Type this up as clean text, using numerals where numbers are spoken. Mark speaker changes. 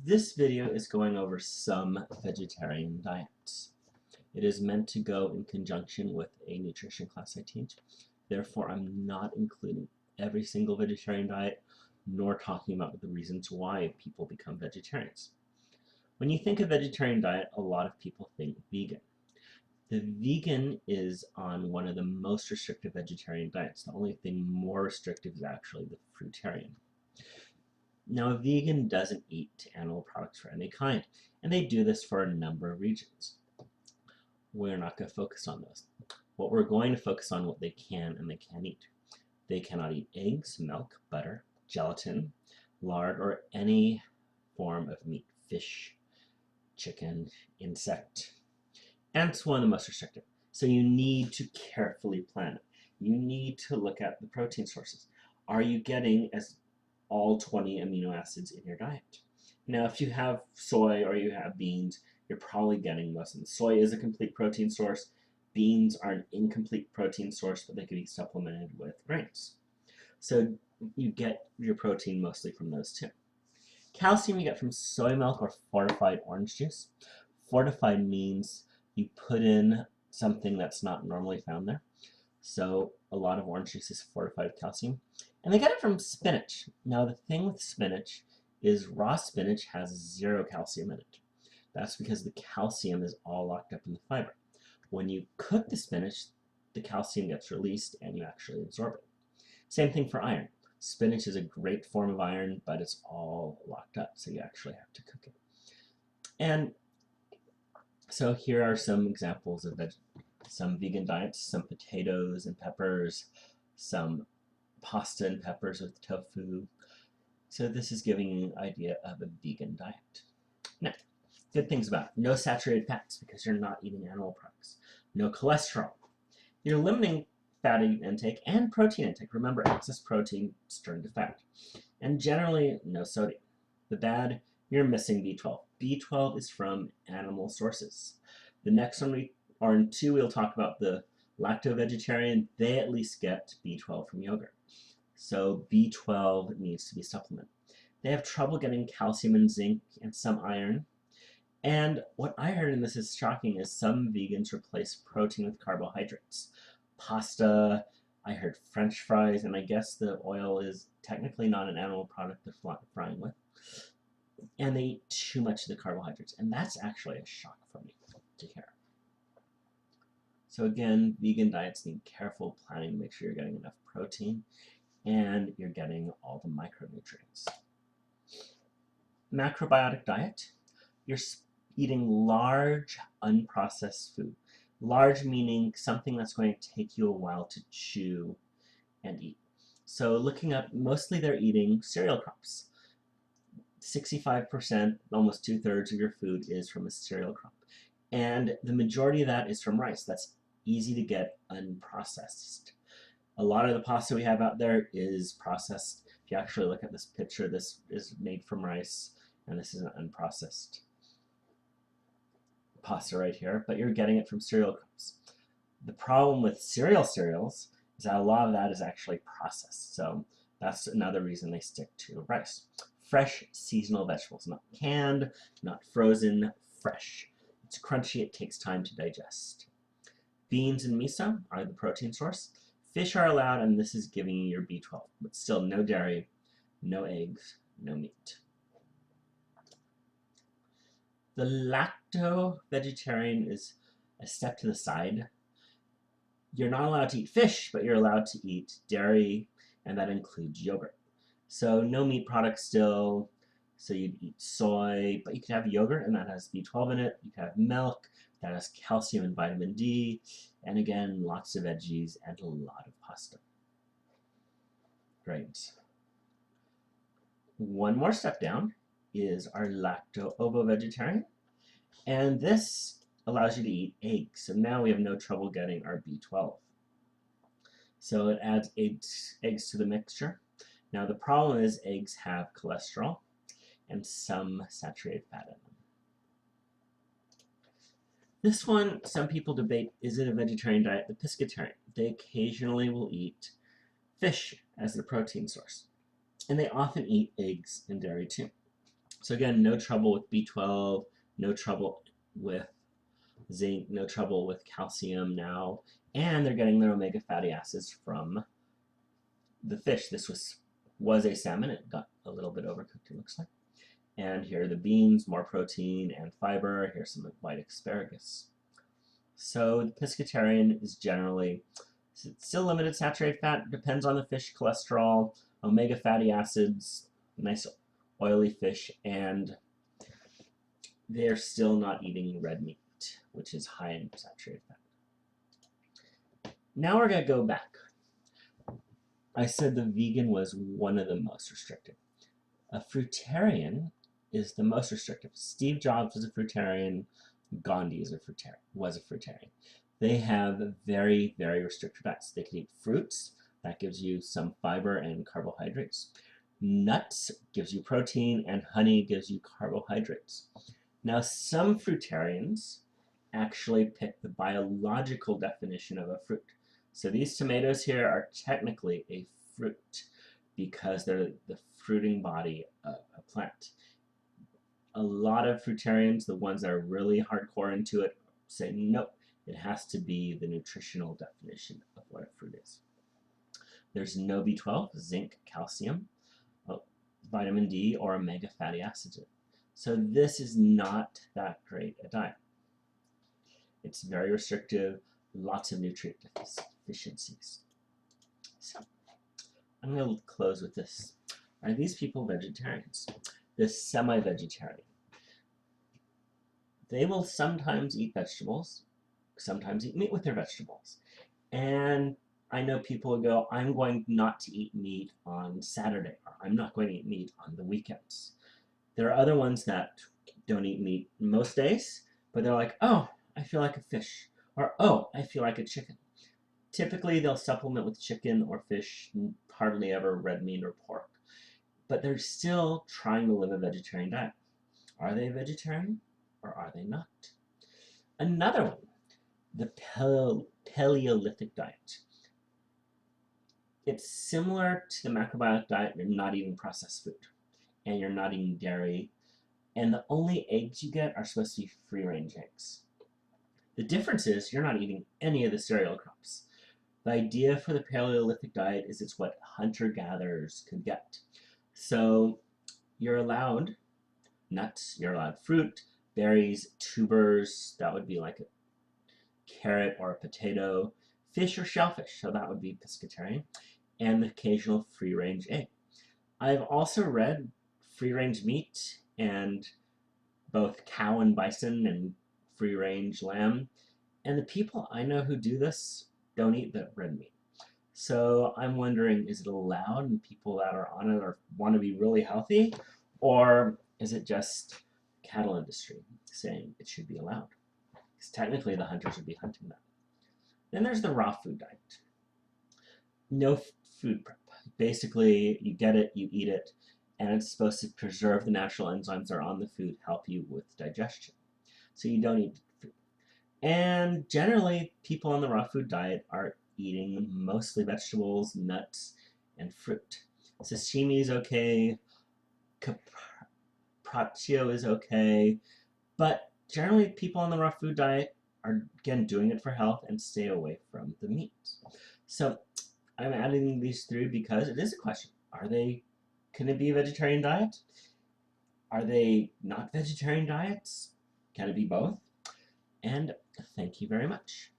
Speaker 1: This video is going over some vegetarian diets. It is meant to go in conjunction with a nutrition class I teach. Therefore, I'm not including every single vegetarian diet, nor talking about the reasons why people become vegetarians. When you think of vegetarian diet, a lot of people think vegan. The vegan is on one of the most restrictive vegetarian diets. The only thing more restrictive is actually the fruitarian. Now, a vegan doesn't eat animal products for any kind, and they do this for a number of reasons. We're not going to focus on those. What we're going to focus on what they can and they can't eat. They cannot eat eggs, milk, butter, gelatin, lard, or any form of meat, fish, chicken, insect. And it's one of the most restrictive. So you need to carefully plan it. You need to look at the protein sources. Are you getting all 20 amino acids in your diet? Now, if you have soy or you have beans, you're probably getting most of them. Soy is a complete protein source. Beans are an incomplete protein source, but they can be supplemented with grains. So you get your protein mostly from those two. Calcium you get from soy milk or fortified orange juice. Fortified means you put in something that's not normally found there. So a lot of orange juice is fortified with calcium. And they get it from spinach. Now the thing with spinach is raw spinach has 0 calcium in it. That's because the calcium is all locked up in the fiber. When you cook the spinach, the calcium gets released and you actually absorb it. Same thing for iron. Spinach is a great form of iron, but it's all locked up, so you actually have to cook it. And so here are some examples of some vegan diets, some potatoes and peppers, some pasta and peppers with tofu. So this is giving you an idea of a vegan diet. Now, good things about it. No saturated fats because you're not eating animal products. No cholesterol. You're limiting fatty intake and protein intake. Remember, excess protein is turned to fat. And generally, no sodium. The bad, you're missing B12. B12 is from animal sources. The next one we are in 2, we'll talk about the Lactovegetarian. They at least get B12 from yogurt. So B12 needs to be supplemented. They have trouble getting calcium and zinc and some iron. And what I heard, and this is shocking, is some vegans replace protein with carbohydrates. Pasta, I heard French fries, and I guess the oil is technically not an animal product they're frying with. And they eat too much of the carbohydrates, and that's actually a shock for me to hear. So again, vegan diets need careful planning to make sure you're getting enough protein and you're getting all the micronutrients. Macrobiotic diet, you're eating large unprocessed food. Large meaning something that's going to take you a while to chew and eat. So looking up, mostly they're eating cereal crops. 65%, almost 2/3 of your food is from a cereal crop. And the majority of that is from rice. That's easy to get unprocessed. A lot of the pasta we have out there is processed. If you actually look at this picture, this is made from rice, and this is an unprocessed pasta right here, but you're getting it from cereal crops. The problem with cereals is that a lot of that is actually processed. So that's another reason they stick to rice. Fresh seasonal vegetables, not canned, not frozen, fresh. It's crunchy, it takes time to digest. Beans and miso are the protein source. Fish are allowed, and this is giving you your B12, but still no dairy, no eggs, no meat. The lacto-vegetarian is a step to the side. You're not allowed to eat fish, but you're allowed to eat dairy, and that includes yogurt. So no meat products still. So you'd eat soy, but you can have yogurt, and that has B12 in it. You can have milk, that has calcium and vitamin D. And again, lots of veggies and a lot of pasta. Great. One more step down is our lacto-ovo-vegetarian. And this allows you to eat eggs. So now we have no trouble getting our B12. So it adds eggs to the mixture. Now the problem is eggs have cholesterol and some saturated fat in them. This one, some people debate, is it a vegetarian diet? The pescatarian. They occasionally will eat fish as their protein source. And they often eat eggs and dairy too. So again, no trouble with B12, no trouble with zinc, no trouble with calcium now, and they're getting their omega fatty acids from the fish. This was a salmon. It got a little bit overcooked, it looks like. And here are the beans, more protein and fiber. Here's some white asparagus. So the pescatarian is generally still limited saturated fat, depends on the fish, cholesterol, omega fatty acids, nice oily fish, and they're still not eating red meat, which is high in saturated fat. Now we're going to go back. I said the vegan was one of the most restrictive. A fruitarian is the most restrictive. Steve Jobs was a fruitarian. Gandhi was a fruitarian. They have very, very restricted diets. They can eat fruits. That gives you some fiber and carbohydrates. Nuts gives you protein, and honey gives you carbohydrates. Now, some fruitarians actually pick the biological definition of a fruit. So these tomatoes here are technically a fruit because they're the fruiting body of a plant. A lot of fruitarians, the ones that are really hardcore into it, say nope, it has to be the nutritional definition of what a fruit is. There's no B12, zinc, calcium, vitamin D, or omega fatty acids. So this is not that great a diet. It's very restrictive, lots of nutrient deficiencies. So I'm going to close with this. Are these people vegetarians? The semi-vegetarian. They will sometimes eat vegetables, sometimes eat meat with their vegetables. And I know people who go, I'm going not to eat meat on Saturday, or I'm not going to eat meat on the weekends. There are other ones that don't eat meat most days, but they're like, oh, I feel like a fish, or oh, I feel like a chicken. Typically, they'll supplement with chicken or fish, hardly ever red meat or pork. But they're still trying to live a vegetarian diet. Are they a vegetarian or are they not? Another one, the Paleolithic diet. It's similar to the macrobiotic diet. You're not eating processed food and you're not eating dairy, and the only eggs you get are supposed to be free-range eggs. The difference is you're not eating any of the cereal crops. The idea for the Paleolithic diet is it's what hunter-gatherers could get. So you're allowed nuts, you're allowed fruit, berries, tubers, that would be like a carrot or a potato, fish or shellfish, so that would be pescatarian, and the occasional free-range egg. I've also read free-range meat and both cow and bison and free-range lamb, and the people I know who do this don't eat the red meat. So I'm wondering, is it allowed and people that are on it or want to be really healthy, or is it just cattle industry saying it should be allowed? Because technically the hunters would be hunting that. Then there's the raw food diet. No food prep. Basically, you get it, you eat it, and it's supposed to preserve the natural enzymes that are on the food, help you with digestion. So you don't eat food. And generally, people on the raw food diet are eating mostly vegetables, nuts, and fruit. Sashimi is okay, carpaccio is okay, but generally people on the raw food diet are, again, doing it for health and stay away from the meat. So I'm adding these through because it is a question. Can it be a vegetarian diet? Are they not vegetarian diets? Can it be both? And thank you very much.